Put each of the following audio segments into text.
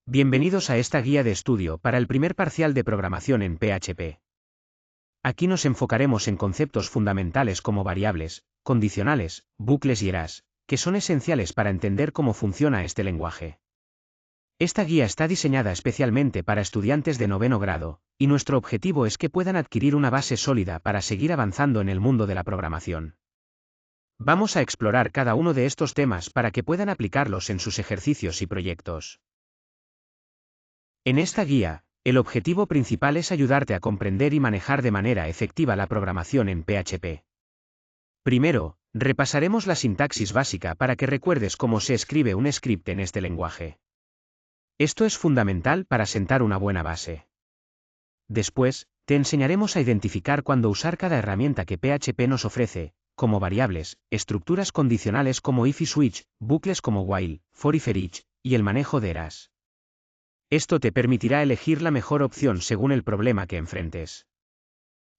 Bienvenidos a esta guía de estudio para el primer parcial de programación en PHP. Aquí nos enfocaremos en conceptos fundamentales como variables, condicionales, bucles y eras, que son esenciales para entender cómo funciona este lenguaje. Esta guía está diseñada especialmente para estudiantes de noveno grado, y nuestro objetivo es que puedan adquirir una base sólida para seguir avanzando en el mundo de la programación. Vamos a explorar cada uno de estos temas para que puedan aplicarlos en sus ejercicios y proyectos. En esta guía, el objetivo principal es ayudarte a comprender y manejar de manera efectiva la programación en PHP. Primero, repasaremos la sintaxis básica para que recuerdes cómo se escribe un script en este lenguaje. Esto es fundamental para sentar una buena base. Después, te enseñaremos a identificar cuándo usar cada herramienta que PHP nos ofrece, como variables, estructuras condicionales como if y switch, bucles como while, for y for each, y el manejo de eras. Esto te permitirá elegir la mejor opción según el problema que enfrentes.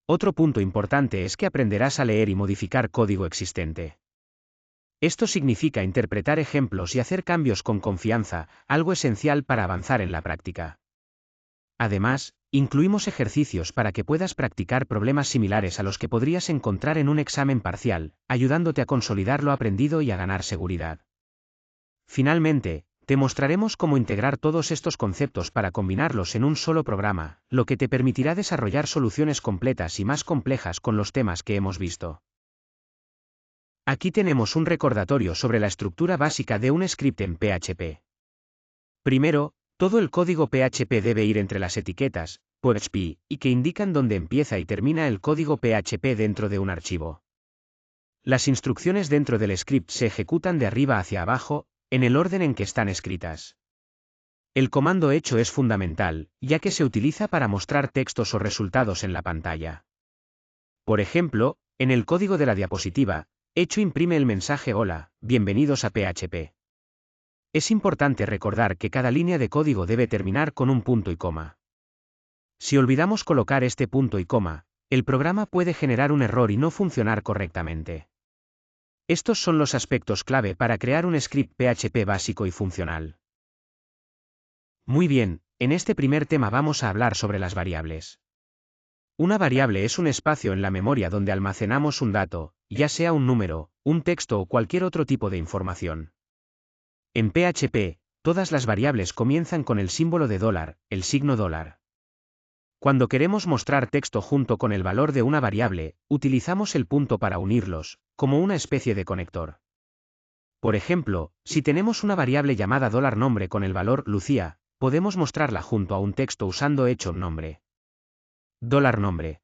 Otro punto importante es que aprenderás a leer y modificar código existente. Esto significa interpretar ejemplos y hacer cambios con confianza, algo esencial para avanzar en la práctica. Además, incluimos ejercicios para que puedas practicar problemas similares a los que podrías encontrar en un examen parcial, ayudándote a consolidar lo aprendido y a ganar seguridad. Finalmente, te mostraremos cómo integrar todos estos conceptos para combinarlos en un solo programa, lo que te permitirá desarrollar soluciones completas y más complejas con los temas que hemos visto. Aquí tenemos un recordatorio sobre la estructura básica de un script en PHP. Primero, todo el código PHP debe ir entre las etiquetas PHP y que indican dónde empieza y termina el código PHP dentro de un archivo. Las instrucciones dentro del script se ejecutan de arriba hacia abajo, en el orden en que están escritas. El comando hecho es fundamental, ya que se utiliza para mostrar textos o resultados en la pantalla. Por ejemplo, en el código de la diapositiva, hecho imprime el mensaje Hola, bienvenidos a PHP. Es importante recordar que cada línea de código debe terminar con un punto y coma. Si olvidamos colocar este punto y coma, el programa puede generar un error y no funcionar correctamente. Estos son los aspectos clave para crear un script PHP básico y funcional. Muy bien, en este primer tema vamos a hablar sobre las variables. Una variable es un espacio en la memoria donde almacenamos un dato, ya sea un número, un texto o cualquier otro tipo de información. En PHP, todas las variables comienzan con el símbolo de $, el signo $. Cuando queremos mostrar texto junto con el valor de una variable, utilizamos el punto para unirlos, como una especie de conector. Por ejemplo, si tenemos una variable llamada $nombre con el valor Lucía, podemos mostrarla junto a un texto usando hecho nombre. $nombre.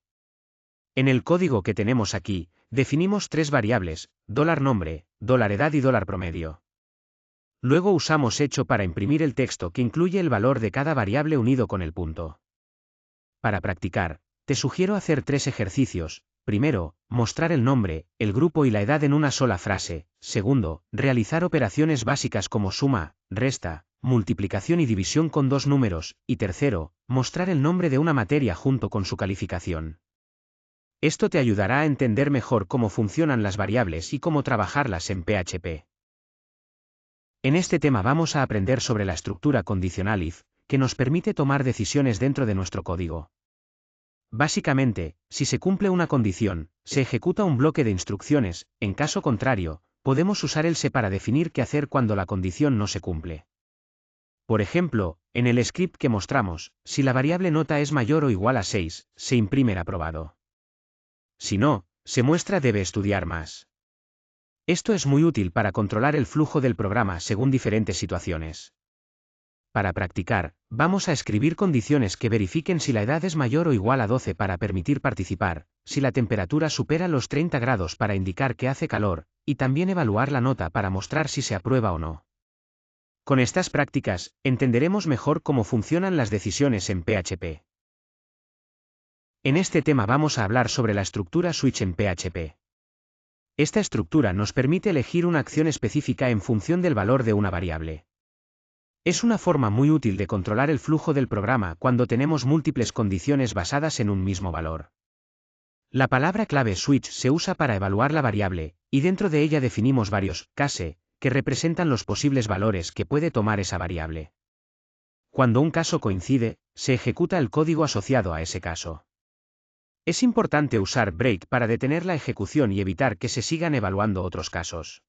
En el código que tenemos aquí, definimos tres variables, $nombre, $edad y $promedio. Luego usamos hecho para imprimir el texto que incluye el valor de cada variable unido con el punto. Para practicar, te sugiero hacer tres ejercicios. Primero, mostrar el nombre, el grupo y la edad en una sola frase. Segundo, realizar operaciones básicas como suma, resta, multiplicación y división con dos números. Y tercero, mostrar el nombre de una materia junto con su calificación. Esto te ayudará a entender mejor cómo funcionan las variables y cómo trabajarlas en PHP. En este tema vamos a aprender sobre la estructura condicional if, que nos permite tomar decisiones dentro de nuestro código. Básicamente, si se cumple una condición, se ejecuta un bloque de instrucciones, en caso contrario, podemos usar else para definir qué hacer cuando la condición no se cumple. Por ejemplo, en el script que mostramos, si la variable nota es mayor o igual a 6, se imprime el aprobado. Si no, se muestra debe estudiar más. Esto es muy útil para controlar el flujo del programa según diferentes situaciones. Para practicar, vamos a escribir condiciones que verifiquen si la edad es mayor o igual a 12 para permitir participar, si la temperatura supera los 30 grados para indicar que hace calor, y también evaluar la nota para mostrar si se aprueba o no. Con estas prácticas, entenderemos mejor cómo funcionan las decisiones en PHP. En este tema vamos a hablar sobre la estructura switch en PHP. Esta estructura nos permite elegir una acción específica en función del valor de una variable. Es una forma muy útil de controlar el flujo del programa cuando tenemos múltiples condiciones basadas en un mismo valor. La palabra clave switch se usa para evaluar la variable, y dentro de ella definimos varios case, que representan los posibles valores que puede tomar esa variable. Cuando un caso coincide, se ejecuta el código asociado a ese caso. Es importante usar break para detener la ejecución y evitar que se sigan evaluando otros casos.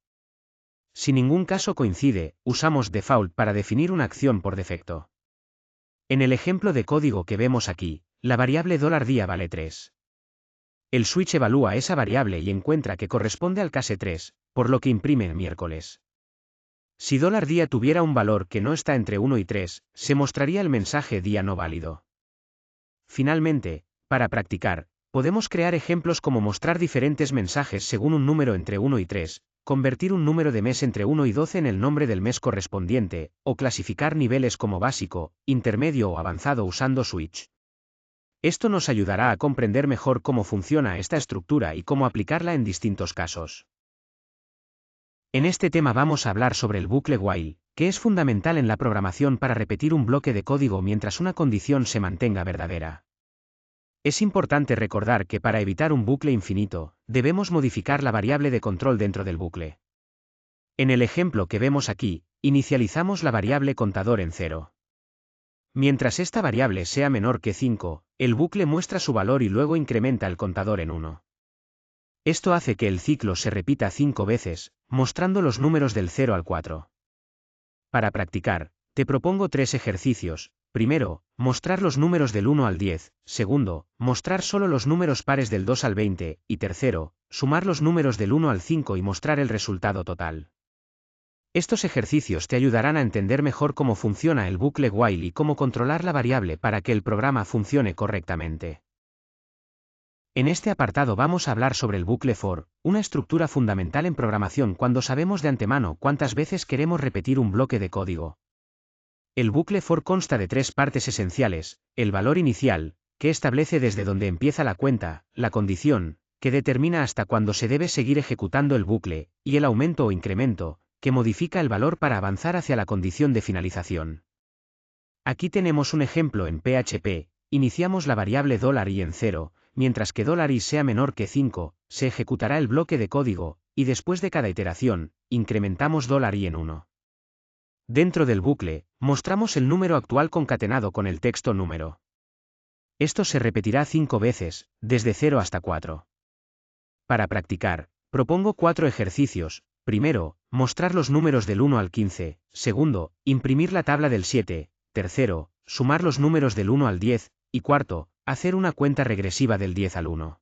Si ningún caso coincide, usamos default para definir una acción por defecto. En el ejemplo de código que vemos aquí, la variable $día vale 3. El switch evalúa esa variable y encuentra que corresponde al case 3, por lo que imprime miércoles. Si $día tuviera un valor que no está entre 1 y 3, se mostraría el mensaje día no válido. Finalmente, para practicar, podemos crear ejemplos como mostrar diferentes mensajes según un número entre 1 y 3, convertir un número de mes entre 1 y 12 en el nombre del mes correspondiente, o clasificar niveles como básico, intermedio o avanzado usando switch. Esto nos ayudará a comprender mejor cómo funciona esta estructura y cómo aplicarla en distintos casos. En este tema vamos a hablar sobre el bucle while, que es fundamental en la programación para repetir un bloque de código mientras una condición se mantenga verdadera. Es importante recordar que para evitar un bucle infinito, debemos modificar la variable de control dentro del bucle. En el ejemplo que vemos aquí, inicializamos la variable contador en 0. Mientras esta variable sea menor que 5, el bucle muestra su valor y luego incrementa el contador en 1. Esto hace que el ciclo se repita 5 veces, mostrando los números del 0 al 4. Para practicar, te propongo 3 ejercicios. Primero, mostrar los números del 1 al 10, segundo, mostrar solo los números pares del 2 al 20, y tercero, sumar los números del 1 al 5 y mostrar el resultado total. Estos ejercicios te ayudarán a entender mejor cómo funciona el bucle while y cómo controlar la variable para que el programa funcione correctamente. En este apartado vamos a hablar sobre el bucle for, una estructura fundamental en programación cuando sabemos de antemano cuántas veces queremos repetir un bloque de código. El bucle for consta de 3 partes esenciales: el valor inicial, que establece desde donde empieza la cuenta, la condición, que determina hasta cuándo se debe seguir ejecutando el bucle, y el aumento o incremento, que modifica el valor para avanzar hacia la condición de finalización. Aquí tenemos un ejemplo en PHP, iniciamos la variable $i en 0, mientras que $i sea menor que 5, se ejecutará el bloque de código, y después de cada iteración, incrementamos $i en 1. Dentro del bucle, mostramos el número actual concatenado con el texto número. Esto se repetirá 5 veces, desde 0 hasta 4. Para practicar, propongo 4 ejercicios. Primero, mostrar los números del 1 al 15, segundo, imprimir la tabla del 7, tercero, sumar los números del 1 al 10, y cuarto, hacer una cuenta regresiva del 10 al 1.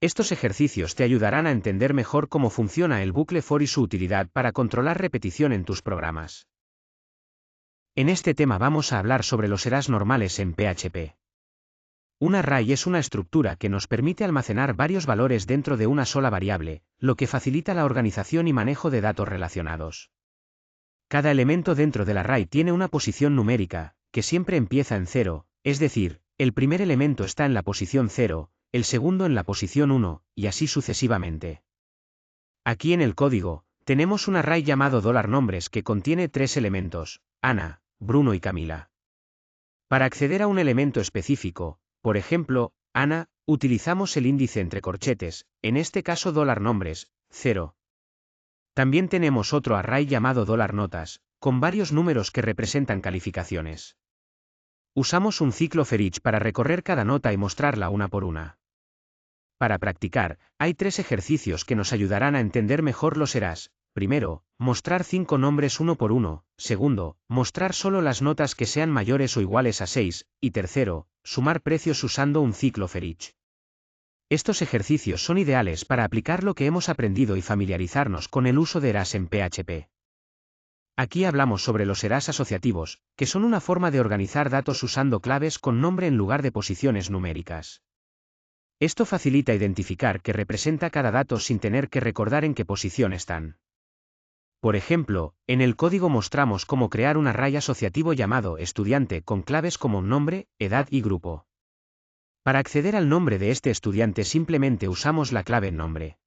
Estos ejercicios te ayudarán a entender mejor cómo funciona el bucle for y su utilidad para controlar repetición en tus programas. En este tema vamos a hablar sobre los arrays normales en PHP. Un array es una estructura que nos permite almacenar varios valores dentro de una sola variable, lo que facilita la organización y manejo de datos relacionados. Cada elemento dentro del array tiene una posición numérica, que siempre empieza en 0, es decir, el primer elemento está en la posición 0, el segundo en la posición 1, y así sucesivamente. Aquí en el código, tenemos un array llamado $nombres que contiene 3 elementos: Ana, Bruno y Camila. Para acceder a un elemento específico, por ejemplo, Ana, utilizamos el índice entre corchetes, en este caso $nombres, 0. También tenemos otro array llamado $notas, con varios números que representan calificaciones. Usamos un ciclo for each para recorrer cada nota y mostrarla una por una. Para practicar, hay 3 ejercicios que nos ayudarán a entender mejor los arrays. Primero, mostrar 5 nombres uno por uno. Segundo, mostrar solo las notas que sean mayores o iguales a 6. Y tercero, sumar precios usando un ciclo for each. Estos ejercicios son ideales para aplicar lo que hemos aprendido y familiarizarnos con el uso de arrays en PHP. Aquí hablamos sobre los arrays asociativos, que son una forma de organizar datos usando claves con nombre en lugar de posiciones numéricas. Esto facilita identificar qué representa cada dato sin tener que recordar en qué posición están. Por ejemplo, en el código mostramos cómo crear un array asociativo llamado estudiante con claves como nombre, edad y grupo. Para acceder al nombre de este estudiante simplemente usamos la clave nombre.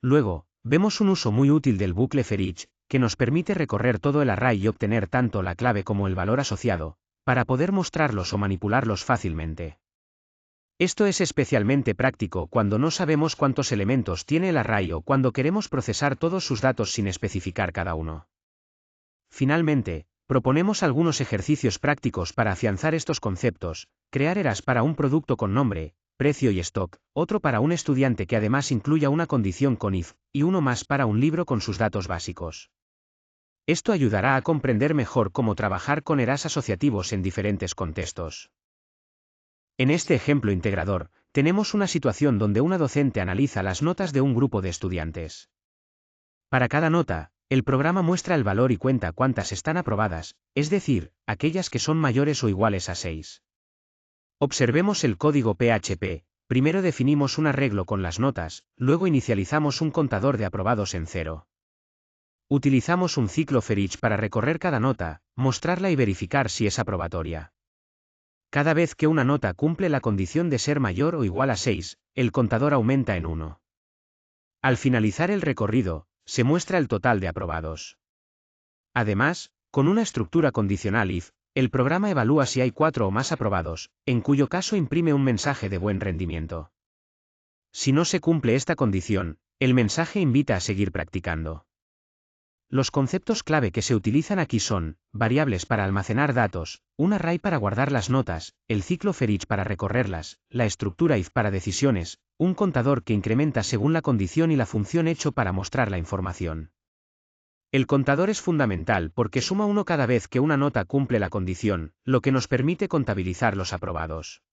Luego, vemos un uso muy útil del bucle for each, que nos permite recorrer todo el array y obtener tanto la clave como el valor asociado, para poder mostrarlos o manipularlos fácilmente. Esto es especialmente práctico cuando no sabemos cuántos elementos tiene el array o cuando queremos procesar todos sus datos sin especificar cada uno. Finalmente, proponemos algunos ejercicios prácticos para afianzar estos conceptos: crear eras para un producto con nombre, precio y stock, otro para un estudiante que además incluya una condición con if, y uno más para un libro con sus datos básicos. Esto ayudará a comprender mejor cómo trabajar con eras asociativos en diferentes contextos. En este ejemplo integrador, tenemos una situación donde una docente analiza las notas de un grupo de estudiantes. Para cada nota, el programa muestra el valor y cuenta cuántas están aprobadas, es decir, aquellas que son mayores o iguales a 6. Observemos el código PHP. Primero definimos un arreglo con las notas, luego inicializamos un contador de aprobados en 0. Utilizamos un ciclo for each para recorrer cada nota, mostrarla y verificar si es aprobatoria. Cada vez que una nota cumple la condición de ser mayor o igual a 6, el contador aumenta en 1. Al finalizar el recorrido, se muestra el total de aprobados. Además, con una estructura condicional if, el programa evalúa si hay 4 o más aprobados, en cuyo caso imprime un mensaje de buen rendimiento. Si no se cumple esta condición, el mensaje invita a seguir practicando. Los conceptos clave que se utilizan aquí son: variables para almacenar datos, un array para guardar las notas, el ciclo for each para recorrerlas, la estructura if para decisiones, un contador que incrementa según la condición y la función hecho para mostrar la información. El contador es fundamental porque suma 1 cada vez que una nota cumple la condición, lo que nos permite contabilizar los aprobados.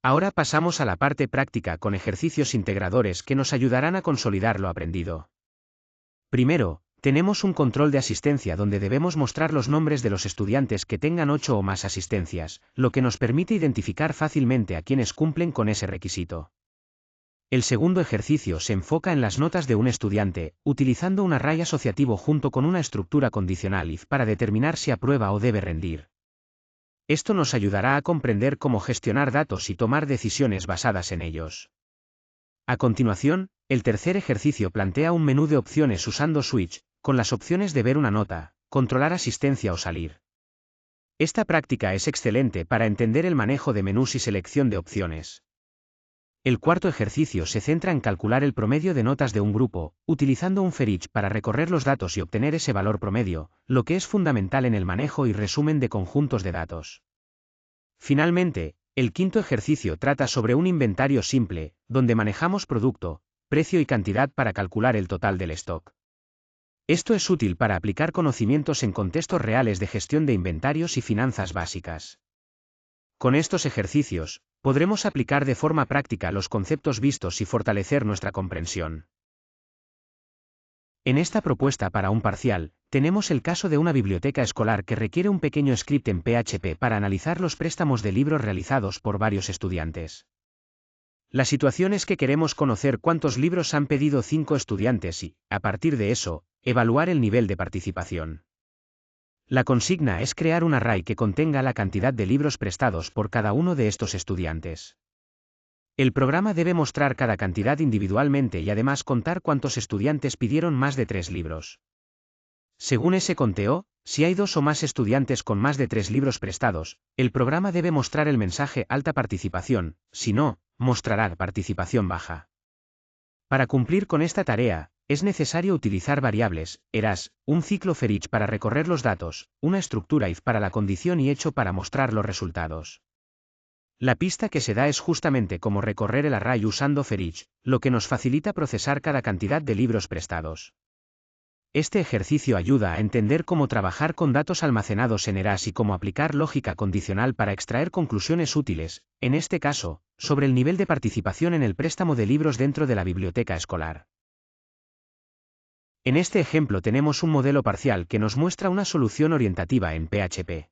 Ahora pasamos a la parte práctica con ejercicios integradores que nos ayudarán a consolidar lo aprendido. Primero, tenemos un control de asistencia donde debemos mostrar los nombres de los estudiantes que tengan 8 o más asistencias, lo que nos permite identificar fácilmente a quienes cumplen con ese requisito. El segundo ejercicio se enfoca en las notas de un estudiante, utilizando un array asociativo junto con una estructura condicional if para determinar si aprueba o debe rendir. Esto nos ayudará a comprender cómo gestionar datos y tomar decisiones basadas en ellos. A continuación, el tercer ejercicio plantea un menú de opciones usando switch, con las opciones de ver una nota, controlar asistencia o salir. Esta práctica es excelente para entender el manejo de menús y selección de opciones. El cuarto ejercicio se centra en calcular el promedio de notas de un grupo, utilizando un for each para recorrer los datos y obtener ese valor promedio, lo que es fundamental en el manejo y resumen de conjuntos de datos. Finalmente, el quinto ejercicio trata sobre un inventario simple, donde manejamos producto, precio y cantidad para calcular el total del stock. Esto es útil para aplicar conocimientos en contextos reales de gestión de inventarios y finanzas básicas. Con estos ejercicios, podremos aplicar de forma práctica los conceptos vistos y fortalecer nuestra comprensión. En esta propuesta para un parcial, tenemos el caso de una biblioteca escolar que requiere un pequeño script en PHP para analizar los préstamos de libros realizados por varios estudiantes. La situación es que queremos conocer cuántos libros han pedido 5 estudiantes y, a partir de eso, evaluar el nivel de participación. La consigna es crear un array que contenga la cantidad de libros prestados por cada uno de estos estudiantes. El programa debe mostrar cada cantidad individualmente y además contar cuántos estudiantes pidieron más de 3 libros. Según ese conteo, si hay 2 o más estudiantes con más de 3 libros prestados, el programa debe mostrar el mensaje alta participación, si no, mostrará participación baja. Para cumplir con esta tarea, es necesario utilizar variables, eras, un ciclo for each para recorrer los datos, una estructura if para la condición y hecho para mostrar los resultados. La pista que se da es justamente cómo recorrer el array usando for each, lo que nos facilita procesar cada cantidad de libros prestados. Este ejercicio ayuda a entender cómo trabajar con datos almacenados en eras y cómo aplicar lógica condicional para extraer conclusiones útiles, en este caso, sobre el nivel de participación en el préstamo de libros dentro de la biblioteca escolar. En este ejemplo tenemos un modelo parcial que nos muestra una solución orientativa en PHP.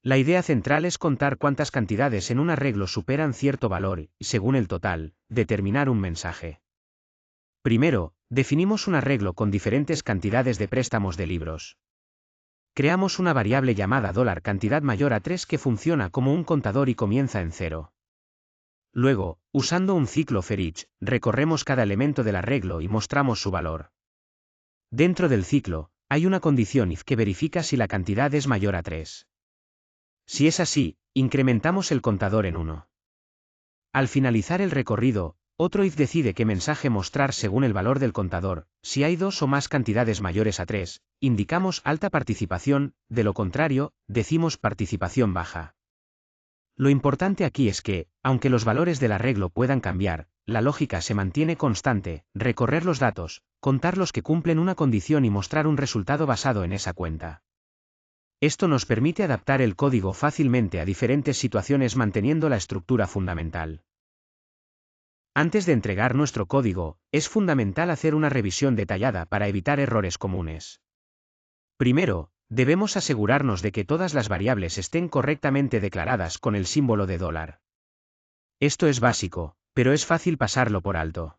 La idea central es contar cuántas cantidades en un arreglo superan cierto valor y, según el total, determinar un mensaje. Primero, definimos un arreglo con diferentes cantidades de préstamos de libros. Creamos una variable llamada $cantidad mayor a 3 que funciona como un contador y comienza en 0. Luego, usando un ciclo for each, recorremos cada elemento del arreglo y mostramos su valor. Dentro del ciclo, hay una condición if que verifica si la cantidad es mayor a 3. Si es así, incrementamos el contador en 1. Al finalizar el recorrido, otro if decide qué mensaje mostrar según el valor del contador. Si hay dos o más cantidades mayores a 3, indicamos alta participación, de lo contrario, decimos participación baja. Lo importante aquí es que, aunque los valores del arreglo puedan cambiar, la lógica se mantiene constante: recorrer los datos, contar los que cumplen una condición y mostrar un resultado basado en esa cuenta. Esto nos permite adaptar el código fácilmente a diferentes situaciones manteniendo la estructura fundamental. Antes de entregar nuestro código, es fundamental hacer una revisión detallada para evitar errores comunes. Primero, debemos asegurarnos de que todas las variables estén correctamente declaradas con el símbolo de $. Esto es básico, pero es fácil pasarlo por alto.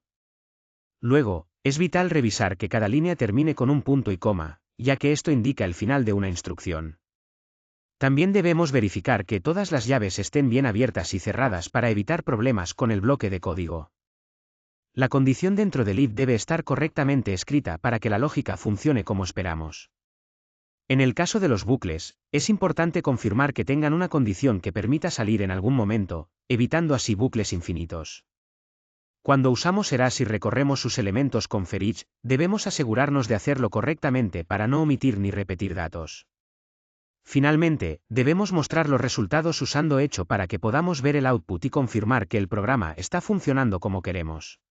Luego, es vital revisar que cada línea termine con un punto y coma, ya que esto indica el final de una instrucción. También debemos verificar que todas las llaves estén bien abiertas y cerradas para evitar problemas con el bloque de código. La condición dentro del if debe estar correctamente escrita para que la lógica funcione como esperamos. En el caso de los bucles, es importante confirmar que tengan una condición que permita salir en algún momento, evitando así bucles infinitos. Cuando usamos eras y recorremos sus elementos con for each, debemos asegurarnos de hacerlo correctamente para no omitir ni repetir datos. Finalmente, debemos mostrar los resultados usando hecho para que podamos ver el output y confirmar que el programa está funcionando como queremos.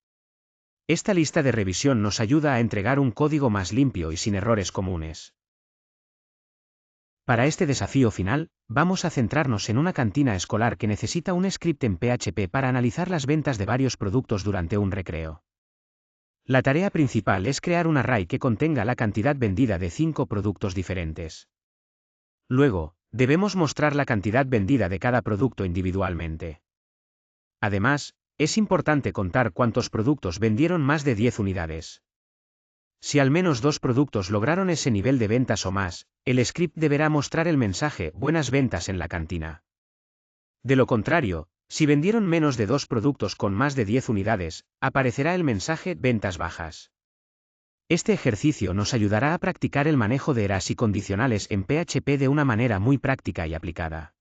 Esta lista de revisión nos ayuda a entregar un código más limpio y sin errores comunes. Para este desafío final, vamos a centrarnos en una cantina escolar que necesita un script en PHP para analizar las ventas de varios productos durante un recreo. La tarea principal es crear un array que contenga la cantidad vendida de 5 productos diferentes. Luego, debemos mostrar la cantidad vendida de cada producto individualmente. Además, es importante contar cuántos productos vendieron más de 10 unidades. Si al menos 2 productos lograron ese nivel de ventas o más, el script deberá mostrar el mensaje "buenas ventas" en la cantina. De lo contrario, si vendieron menos de 2 productos con más de 10 unidades, aparecerá el mensaje "ventas bajas". Este ejercicio nos ayudará a practicar el manejo de eras y condicionales en PHP de una manera muy práctica y aplicada.